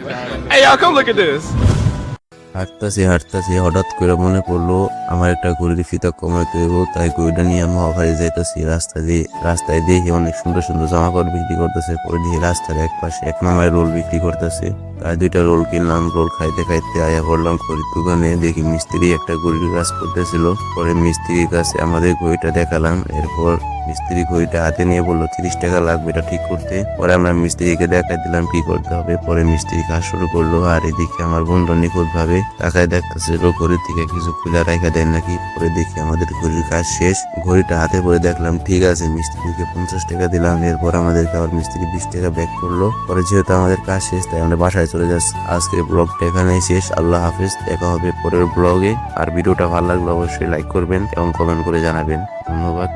Hey y'all, come look at this. হাঁটতাছি হঠাৎ করে মনে পড়লো আমার একটা ঘড়ির ফিতা কমাইতে হইব, তাই ঘড়িটা নিয়ে আমি অফারে যাইতেছি। রাস্তায় দেখি অনেক সুন্দর সুন্দর জামা কাপড় বিক্রি করতেছে। পরে দেখি রাস্তার এক পাশে এক মামায় রোল বিক্রি করতেছে, তাই 2টা রোল কিনলাম। রোল খাইতে খাইতে আয়া পড়লাম ঘড়ির দোকানে। দেখি মিস্ত্রি একটা ঘড়ির কাজ করতেছিল। পরে মিস্ত্রির কাছে আমাদের ঘড়িটা দেখালাম। এরপর মিস্ত্রি ঘড়িটা হাতে নিয়ে বললো 30 টাকা লাগবে এটা ঠিক করতে। পরে আমরা মিস্ত্রিকে দেখাই দিলাম কি করতে হবে। পরে মিস্ত্রি কাজ শুরু করলো। আর এদিকে আমার বন্ধু নিখুঁত ভাবে তাকায় দেখতেছে ঘড়ির থেকে কিছু খুলে রাখা দেয় নাকি। পরে দেখি আমাদের ঘড়ির কাজ শেষ। ঘড়িটা হাতে পরে দেখলাম ঠিক আছে। মিস্ত্রিকে 50 টাকা দিলাম। এরপর আমাদেরকে আবার মিস্ত্রি 20 টাকা ব্যাক করলো। পরে যেহেতু আমাদের কাজ শেষ, তাই আমরা বাসায় চলে যাচ্ছি। আজকের ব্লগটা এখানেই শেষ। আল্লাহ হাফেজ, দেখা হবে পরের ব্লগে। আর ভিডিওটা ভালো লাগলে অবশ্যই লাইক করবেন এবং কমেন্ট করে জানাবেন। ধন্যবাদ।